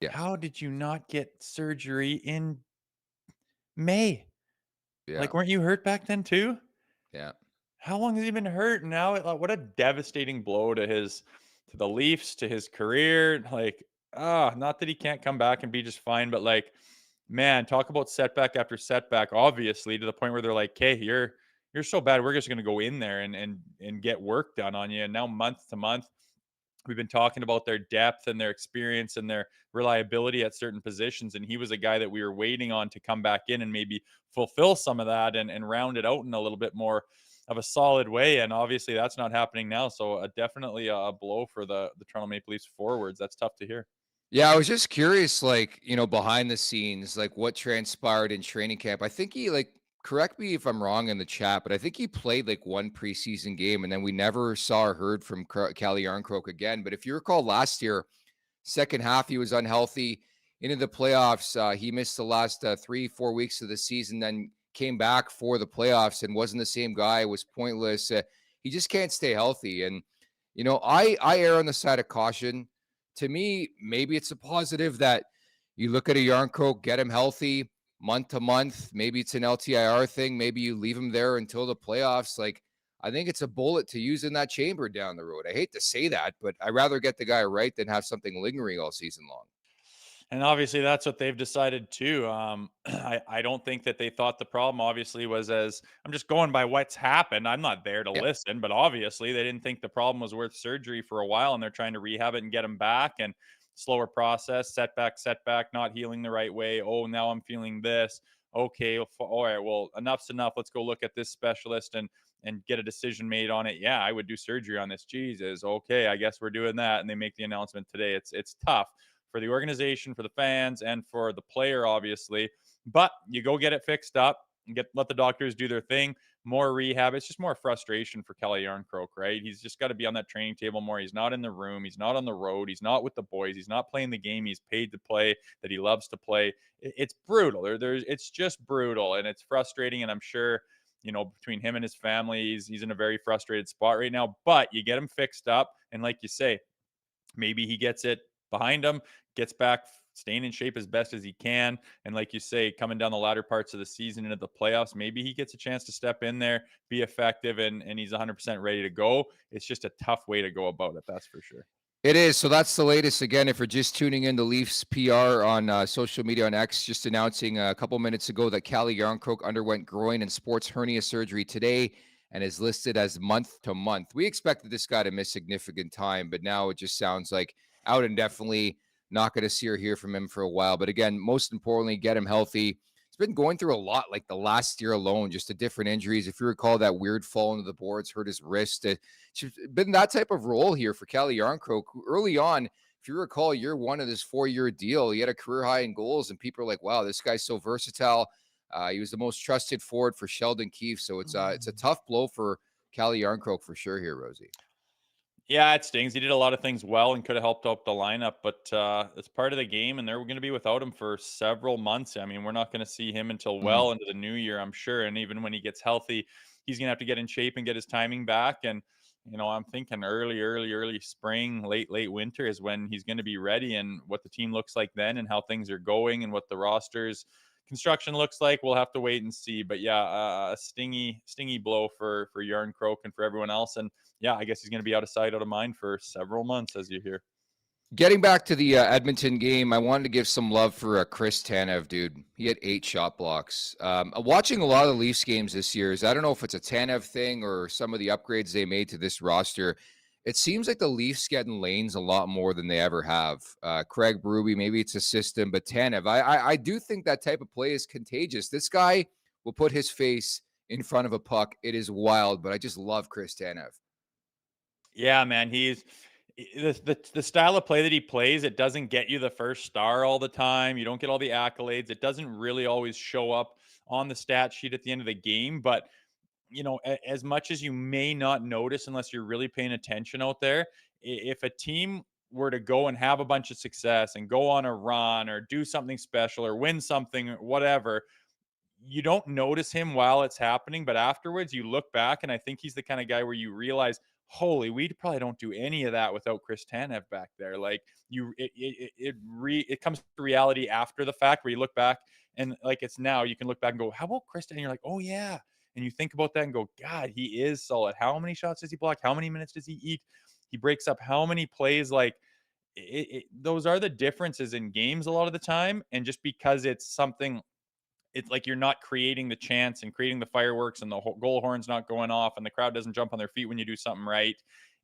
Yeah. How did you not get surgery in May? Yeah. Like, weren't you hurt back then too? Yeah. How long has he been hurt now? What a devastating blow to the Leafs, to his career. Like, not that he can't come back and be just fine, but like, man, talk about setback after setback, obviously, to the point where they're like, "Hey, you're so bad, we're just gonna go in there and get work done on you." And now month to month, we've been talking about their depth and their experience and their reliability at certain positions. And he was a guy that we were waiting on to come back in and maybe fulfill some of that and round it out in a little bit more of a solid way. And obviously that's not happening now. So definitely a blow for the Toronto Maple Leafs forwards. That's tough to hear. Yeah, I was just curious, like, behind the scenes, like what transpired in training camp. I think he like correct me if I'm wrong in the chat, but I think he played like one preseason game and then we never saw or heard from Calle Yarncroke again. But if you recall last year, second half he was unhealthy. Into the playoffs, he missed the last 3-4 weeks of the season, then came back for the playoffs and wasn't the same guy. Was pointless. He just can't stay healthy. And I err on the side of caution. To me, maybe it's a positive that you look at a Yarncroke, get him healthy month to month. Maybe it's an LTIR thing. Maybe you leave him there until the playoffs. Like, I think it's a bullet to use in that chamber down the road. I hate to say that, but I'd rather get the guy right than have something lingering all season long. And obviously, that's what they've decided too. I don't think that they thought the problem obviously was, as I'm just going by what's happened. I'm not there to Yeah. listen, but obviously they didn't think the problem was worth surgery for a while, and they're trying to rehab it and get him back. And slower process, setback, not healing the right way. Oh, now I'm feeling this. Okay, all right. Well, enough's enough. Let's go look at this specialist and get a decision made on it. Yeah, I would do surgery on this. Jesus. Okay, I guess we're doing that. And they make the announcement today. It's tough for the organization, for the fans, and for the player, obviously. But you go get it fixed up and let the doctors do their thing. More rehab. It's just more frustration for Calle Yarncroke, right? He's just got to be on that training table more. He's not in the room. He's not on the road. He's not with the boys. He's not playing the game he's paid to play, that he loves to play. It's brutal. It's just brutal, and it's frustrating. And I'm sure, between him and his family, he's in a very frustrated spot right now. But you get him fixed up, and like you say, maybe he gets it behind him, gets back, staying in shape as best as he can. And like you say, coming down the latter parts of the season into the playoffs, maybe he gets a chance to step in there, be effective, and he's 100% ready to go. It's just a tough way to go about it. That's for sure. It is. So that's the latest. Again, if you're just tuning in, the Leafs PR on social media on X just announcing a couple minutes ago that Calle Yarncroke underwent groin and sports hernia surgery today and is listed as month to month. We expected this guy to miss significant time, but now it just sounds like out indefinitely. Not going to see or hear from him for a while. But again, most importantly, get him healthy. He's been going through a lot, like the last year alone, just to different injuries. If you recall, that weird fall into the boards hurt his wrist. It's been that type of role here for Calle Yarncroke, who early on, if you recall, year one of this 4-year deal, he had a career high in goals, and people are like, wow, this guy's so versatile. He was the most trusted forward for Sheldon Keefe. So it's a tough blow for Calle Yarncroke for sure here, Rosie. Yeah, it stings. He did a lot of things well and could have helped out the lineup, but it's part of the game, and they're going to be without him for several months. I mean, we're not going to see him until well into the new year, I'm sure. And even when he gets healthy, he's going to have to get in shape and get his timing back. And I'm thinking early spring, late winter is when he's going to be ready. And what the team looks like then, and how things are going, and what the roster's construction looks like, we'll have to wait and see. But yeah, a stingy blow for Yarncroke and for everyone else. And yeah, I guess he's going to be out of sight, out of mind for several months, as you hear. Getting back to the Edmonton game, I wanted to give some love for Chris Tanev, dude. He had 8 shot blocks. Watching a lot of the Leafs games this year, I don't know if it's a Tanev thing or some of the upgrades they made to this roster. It seems like the Leafs get in lanes a lot more than they ever have. Craig Berube, maybe it's a system, but Tanev, I do think that type of play is contagious. This guy will put his face in front of a puck. It is wild, but I just love Chris Tanev. Yeah, man, he's the style of play that he plays. It doesn't get you the first star all the time. You don't get all the accolades. It doesn't really always show up on the stat sheet at the end of the game. But as much as you may not notice unless you're really paying attention out there, if a team were to go and have a bunch of success and go on a run or do something special or win something or whatever, you don't notice him while it's happening, but afterwards you look back, and I think he's the kind of guy where you realize, holy, we probably don't do any of that without Chris Tanev back there. Like it comes to reality after the fact, where you look back and like it's now you can look back and go, how about Chris Tanev? And you're like, oh yeah. And you think about that and go, God, he is solid. How many shots does he block? How many minutes does he eat? He breaks up how many plays? Like those are the differences in games a lot of the time. And just because it's like you're not creating the chance and creating the fireworks, and the goal horn's not going off, and the crowd doesn't jump on their feet when you do something right.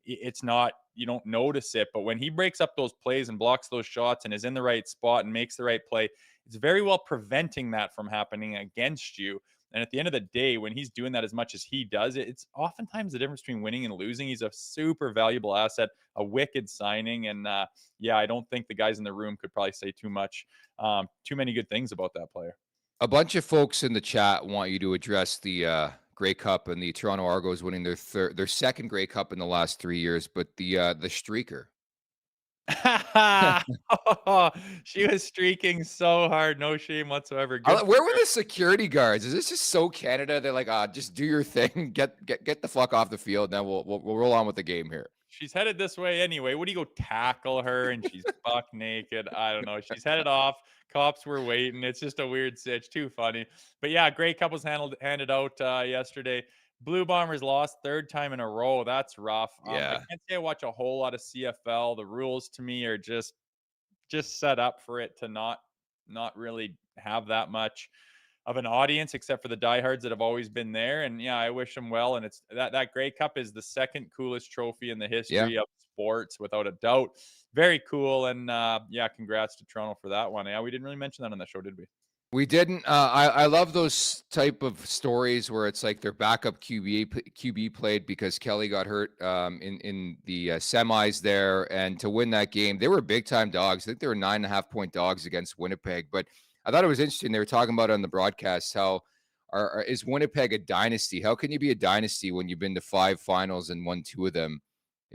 It's not, you don't notice it. But when he breaks up those plays and blocks those shots and is in the right spot and makes the right play, it's very well preventing that from happening against you. And at the end of the day, when he's doing that as much as he does, it's oftentimes the difference between winning and losing. He's a super valuable asset, a wicked signing. And yeah, I don't think the guys in the room could probably say too many good things about that player. A bunch of folks in the chat want you to address the Grey Cup and the Toronto Argos winning their second Grey Cup in the last 3 years, but the streaker. She was streaking so hard, no shame whatsoever. Where were the security guards? Is this just so Canada? They're like, just do your thing, get the fuck off the field, and then we'll roll on with the game here. She's headed this way anyway. What do you go tackle her and she's buck naked? I don't know. She's headed off. Cops were waiting. It's just a weird sitch. Too funny. But yeah, Grey Cup was handed out yesterday. Blue Bombers lost third time in a row. That's rough. Yeah. I can't say I watch a whole lot of CFL. The rules to me are just set up for it to not really have that much of an audience, except for the diehards that have always been there. And yeah, I wish them well. And it's that Grey Cup is the second coolest trophy in the history of sports, without a doubt. Very cool. And yeah, congrats to Toronto for that one. Yeah, we didn't really mention that on the show, did we? We didn't. I love those type of stories where it's like their backup QB played because Kelly got hurt in the semis there, and to win that game, they were big time dogs. I think they were 9.5-point dogs against Winnipeg. But I thought it was interesting. They were talking about on the broadcast how is Winnipeg a dynasty? How can you be a dynasty when you've been to 5 finals and won 2 of them?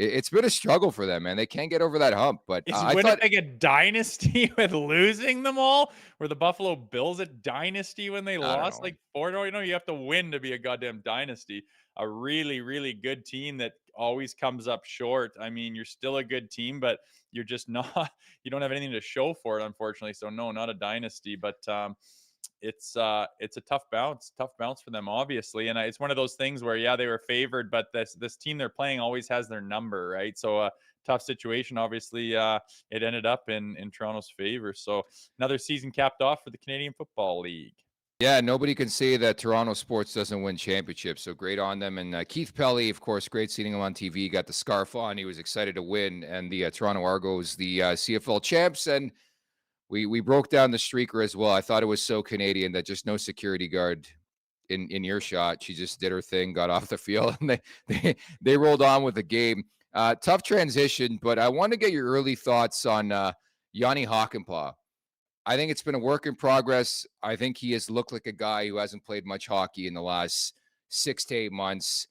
It's been a struggle for them, man. They can't get over that hump. But is Winnipeg a dynasty with losing them all? Were the Buffalo Bills a dynasty when they lost like 4-0? You know, you have to win to be a goddamn dynasty. A really, really good team that always comes up short. I mean, you're still a good team, but you're just not. You don't have anything to show for it, unfortunately. So no, not a dynasty. But it's a tough bounce for them, obviously. And it's one of those things where, yeah, they were favored, but this team they're playing always has their number, right? So tough situation. Obviously, it ended up in Toronto's favor. So another season capped off for the Canadian Football League. Yeah, nobody can say that Toronto sports doesn't win championships. So great on them. And Keith Pelly, of course, great seeing him on TV. Got the scarf on. He was excited to win. And the Toronto Argos, the CFL champs. And we broke down the streaker as well. I thought it was so Canadian that just no security guard in earshot. She just did her thing, got off the field, and they rolled on with the game. Tough transition, but I want to get your early thoughts on Yanni Hakanpaa. I think it's been a work in progress. I think he has looked like a guy who hasn't played much hockey in the last 6 to 8 months.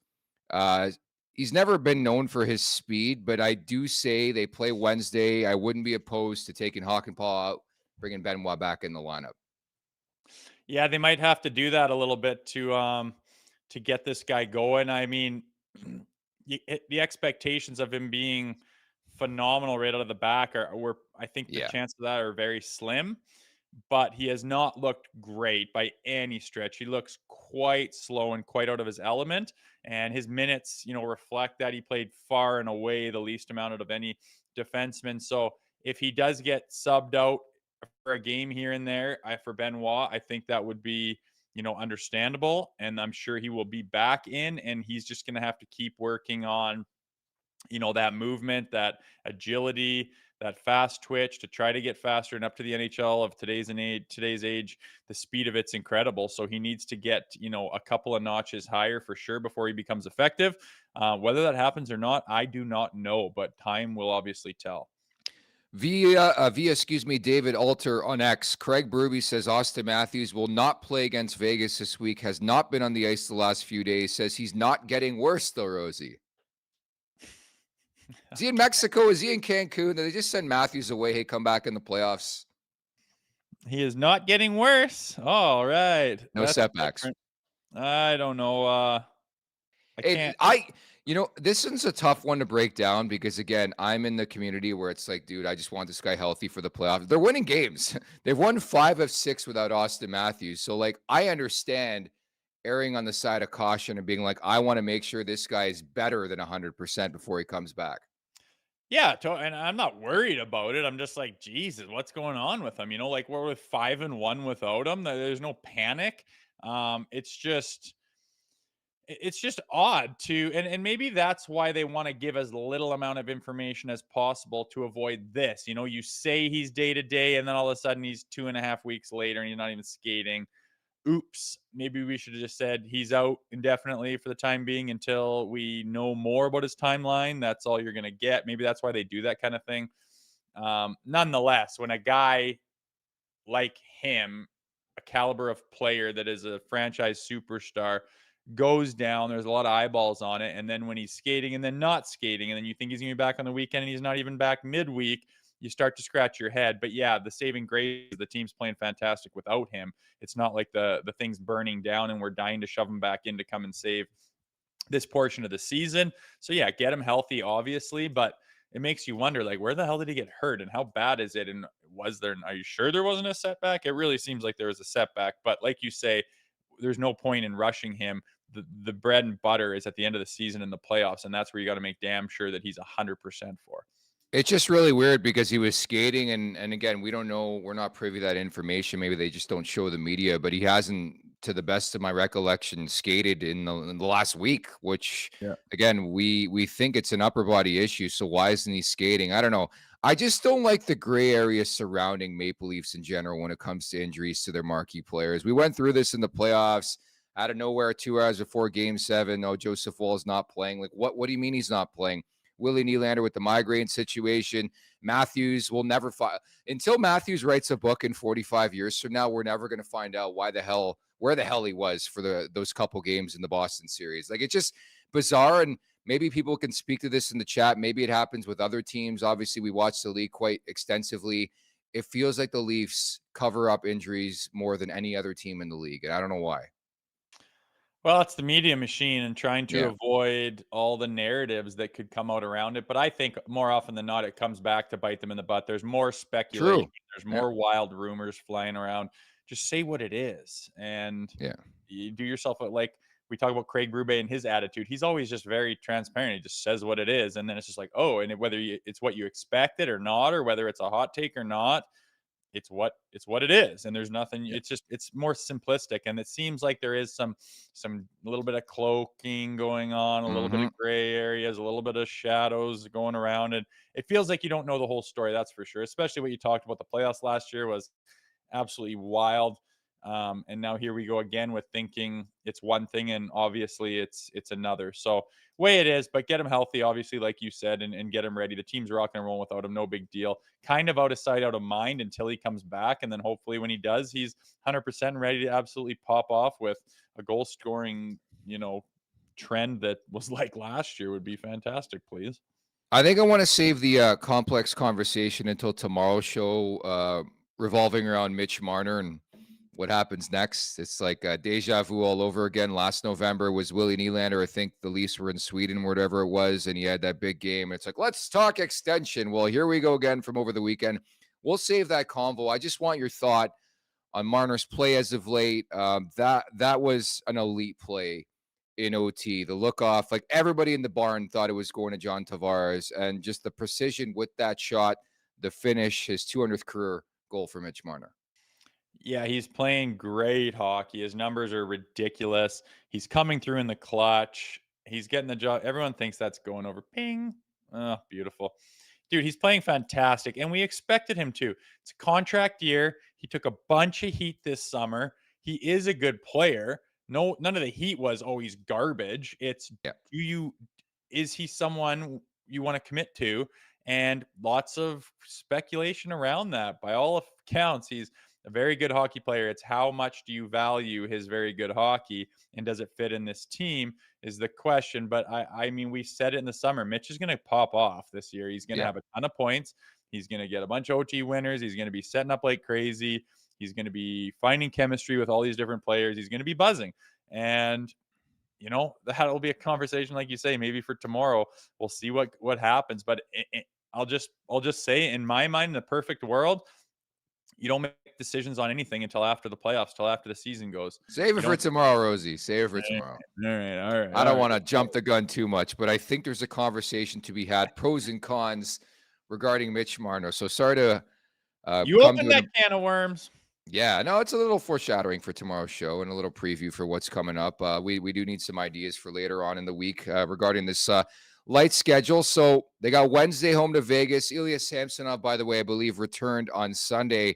He's never been known for his speed, but I do say they play Wednesday. I wouldn't be opposed to taking Hakanpaa out, bringing Benoit back in the lineup. Yeah, they might have to do that a little bit to get this guy going. I mean, the expectations of him being phenomenal right out of the back were I think the chances of that are very slim, but he has not looked great by any stretch. He looks quite slow and quite out of his element, and his minutes, reflect that. He played far and away the least amount out of any defenseman. So if he does get subbed out for a game here and there for Benoit, I think that would be, understandable. And I'm sure he will be back in, and he's just going to have to keep working on, that movement, that agility, that fast twitch to try to get faster and up to the NHL of today's age. The speed of it's incredible. So he needs to get, a couple of notches higher for sure before he becomes effective. Whether that happens or not, I do not know, but time will obviously tell. Via David Alter on X, Craig Berube says Austin Matthews will not play against Vegas this week, has not been on the ice the last few days, says he's not getting worse though, Rosie. Is he in Mexico? Is he in Cancun? Did they just send Matthews away? Hey, come back in the playoffs. He is not getting worse. All right. No setbacks. Different. I don't know. This one's a tough one to break down because, again, I'm in the community where it's like, dude, I just want this guy healthy for the playoffs. They're winning games. They've won 5 of 6 without Austin Matthews. So, I understand erring on the side of caution and being like, I want to make sure this guy is better than 100% before he comes back. Yeah, and I'm not worried about it. I'm just like, Jesus, what's going on with him? We're with 5-1 without him. There's no panic. It's just odd and maybe that's why they want to give as little amount of information as possible to avoid this. You say he's day to day, and then all of a sudden he's 2.5 weeks later and he's not even skating. oops, maybe we should have just said he's out indefinitely for the time being until we know more about his timeline. That's all you're going to get. Maybe that's why they do that kind of thing. Nonetheless, when a guy like him, a caliber of player that is a franchise superstar, goes down, there's a lot of eyeballs on it. And then when he's skating and then not skating, and then you think he's going to be back on the weekend and he's not even back midweek, you start to scratch your head. But yeah, the saving grace is the team's playing fantastic without him. It's not like the thing's burning down and we're dying to shove him back in to come and save this portion of the season. So yeah, get him healthy, obviously, but it makes you wonder, like, where the hell did he get hurt and how bad is it? And are you sure there wasn't a setback? It really seems like there was a setback, but like you say, there's no point in rushing him. The bread and butter is at the end of the season in the playoffs, and that's where you got to make damn sure that he's 100% for. It's just really weird because he was skating, and again, we don't know. We're not privy to that information. Maybe they just don't show the media, but he hasn't, to the best of my recollection, skated in the last week, which, again, we think it's an upper body issue. So why isn't he skating? I don't know. I just don't like the gray area surrounding Maple Leafs in general when it comes to injuries to their marquee players. We went through this in the playoffs. Out of nowhere, 2 hours before Game 7, Joseph Woll's not playing. Like, what do you mean he's not playing? Willie Nylander with the migraine situation. Matthews will never find until Matthews writes a book in 45 years from now. We're never going to find out where the hell he was for those couple games in the Boston series. Like, it's just bizarre. And maybe people can speak to this in the chat. Maybe it happens with other teams. Obviously, we watch the league quite extensively. It feels like the Leafs cover up injuries more than any other team in the league. And I don't know why. Well, it's the media machine and trying to avoid all the narratives that could come out around it. But I think more often than not, it comes back to bite them in the butt. There's more speculation. True. There's more wild rumors flying around. Just say what it is. And you do yourself, like we talk about Craig Berube and his attitude. He's always just very transparent. He just says what it is. And then it's just like, oh, and whether it's what you expected or not, or whether it's a hot take or not, it's what it is. And there's nothing, it's more simplistic. And it seems like there is some little bit of cloaking going on, a little bit of gray areas, a little bit of shadows going around. And it feels like you don't know the whole story. That's for sure. Especially what you talked about. The playoffs last year was absolutely wild. And now here we go again with thinking it's one thing and obviously it's another. So way it is, but get him healthy, obviously, like you said, and get him ready. The team's rocking and rolling without him. No big deal. Kind of out of sight, out of mind until he comes back. And then hopefully when he does, he's 100% ready to absolutely pop off with a goal scoring, trend that was like last year would be fantastic, please. I think I want to save the complex conversation until tomorrow's show, revolving around Mitch Marner and what happens next. It's like deja vu all over again. Last November was Willie Nylander. I think the Leafs were in Sweden, whatever it was, and he had that big game. It's like, let's talk extension. Well, here we go again from over the weekend. We'll save that convo. I just want your thought on Marner's play as of late. That was an elite play in OT. The look off, like everybody in the barn thought it was going to John Tavares, and just the precision with that shot, the finish, his 200th career goal for Mitch Marner. Yeah, he's playing great hockey. His numbers are ridiculous. He's coming through in the clutch. He's getting the job. Everyone thinks that's going over. Ping. Oh, beautiful. Dude, he's playing fantastic, and we expected him to. It's a contract year. He took a bunch of heat this summer. He is a good player. No, none of the heat was, oh, he's garbage. It's, is he someone you want to commit to? And lots of speculation around that. By all accounts, he's a very good hockey player. It's how much do you value his very good hockey, and does it fit in this team is the question. But I mean, we said it in the summer, Mitch is going to pop off this year. He's going to have a ton of points. He's going to get a bunch of OT winners. He's going to be setting up like crazy. He's going to be finding chemistry with all these different players. He's going to be buzzing. And, that'll be a conversation, like you say, maybe for tomorrow. We'll see what happens. But I'll just say, in my mind, in the perfect world, you don't make decisions on anything until after the playoffs, till after the season goes. Save it for tomorrow, Rosie. Save it for tomorrow. All right. I don't want to jump the gun too much, but I think there's a conversation to be had, pros and cons regarding Mitch Marner. So sorry to you opened that can of worms. Yeah, no, it's a little foreshadowing for tomorrow's show and a little preview for what's coming up. We do need some ideas for later on in the week regarding this light schedule. So they got Wednesday home to Vegas. Ilya Samsonov, by the way, I believe returned on Sunday.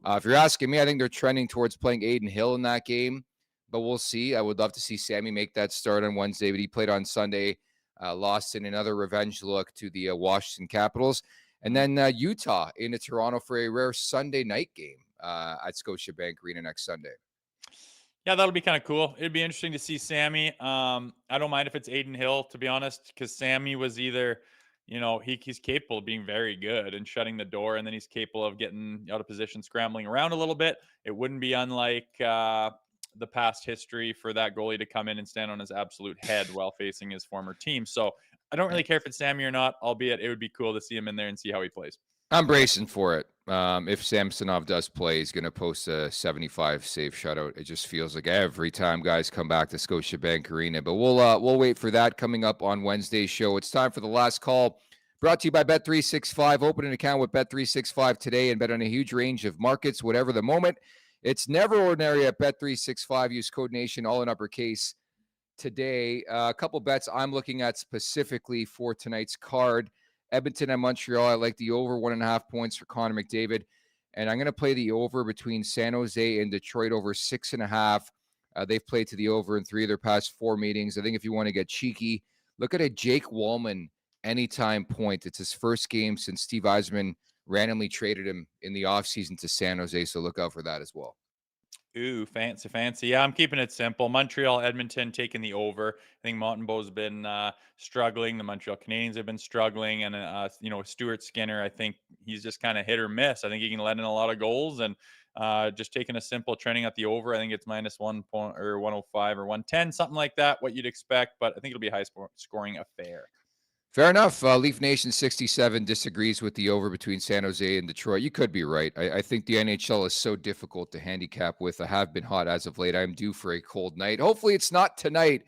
If you're asking me, I think they're trending towards playing Aiden Hill in that game, but we'll see. I would love to see Sammy make that start on Wednesday, but he played on Sunday, lost in another revenge look to the Washington Capitals. And then Utah into Toronto for a rare Sunday night game at Scotiabank Arena next Sunday. Yeah, that'll be kind of cool. It'd be interesting to see Sammy. I don't mind if it's Aiden Hill, to be honest, because Sammy was either, he's capable of being very good and shutting the door, and then he's capable of getting out of position, scrambling around a little bit. It wouldn't be unlike the past history for that goalie to come in and stand on his absolute head while facing his former team. So I don't really care if it's Sammy or not, albeit it would be cool to see him in there and see how he plays. I'm bracing for it. If Samsonov does play, he's going to post a 75 save shutout. It just feels like every time guys come back to Scotiabank Arena. But we'll wait for that coming up on Wednesday's show. It's time for the last call. Brought to you by Bet365. Open an account with Bet365 today and bet on a huge range of markets, whatever the moment. It's never ordinary at Bet365. Use code NATION, all in uppercase, today. A couple bets I'm looking at specifically for tonight's card. Edmonton and Montreal, I like the over 1.5 points for Connor McDavid. And I'm going to play the over between San Jose and Detroit over 6.5. They've played to the over in 3 of their past 4 meetings. I think if you want to get cheeky, look at a Jake Wallman anytime point. It's his first game since Steve Yzerman randomly traded him in the offseason to San Jose. So look out for that as well. Ooh, fancy. Yeah, I'm keeping it simple. Montreal, Edmonton taking the over. I think Montembeau's been struggling. The Montreal Canadiens have been struggling. And, Stuart Skinner, I think he's just kind of hit or miss. I think he can let in a lot of goals. And just taking a simple trending at the over, I think it's -1 point or 105 or 110, something like that, what you'd expect. But I think it'll be a high-scoring affair. Fair enough. Leaf Nation 67 disagrees with the over between San Jose and Detroit. You could be right. I think the NHL is so difficult to handicap with. I have been hot as of late. I'm due for a cold night. Hopefully it's not tonight.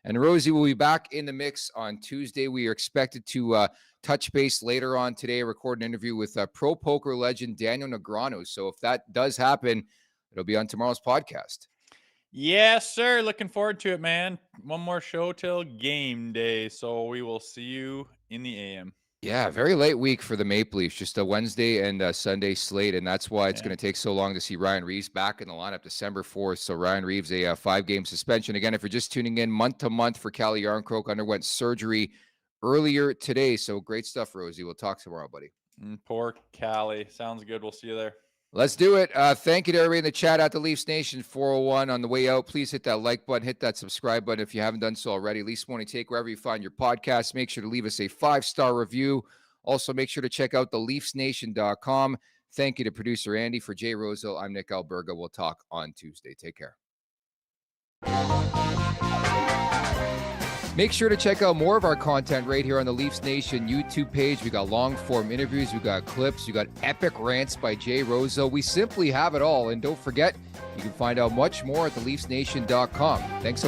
And Rosie will be back in the mix on Tuesday. We are expected to touch base later on today, record an interview with pro poker legend Daniel Negreanu. So if that does happen, it'll be on tomorrow's podcast. Yes, sir. Looking forward to it, man. One more show till game day. So we will see you in the AM. Yeah, very late week for the Maple Leafs. Just a Wednesday and a Sunday slate, and that's why it's going to take so long to see Ryan Reaves back in the lineup December 4th. So Ryan Reaves, a 5-game suspension. Again, if you're just tuning in, month to month for Calle Yarncroke, underwent surgery earlier today. So great stuff, Rosie. We'll talk tomorrow, buddy. Poor Calle. Sounds good. We'll see you there. Let's do it. Thank you to everybody in the chat at the Leafs Nation 401 on the way out. Please hit that like button, hit that subscribe button if you haven't done so already. Leafs Morning Take, wherever you find your podcast. Make sure to leave us a 5-star review. Also, make sure to check out the LeafsNation.com. Thank you to producer Andy. For Jay Rosehill, I'm Nick Alberga. We'll talk on Tuesday. Take care. Make sure to check out more of our content right here on the Leafs Nation YouTube page. We got long-form interviews. We got clips. We got epic rants by Jay Rosehill. We simply have it all. And don't forget, you can find out much more at theleafsnation.com. Thanks so much.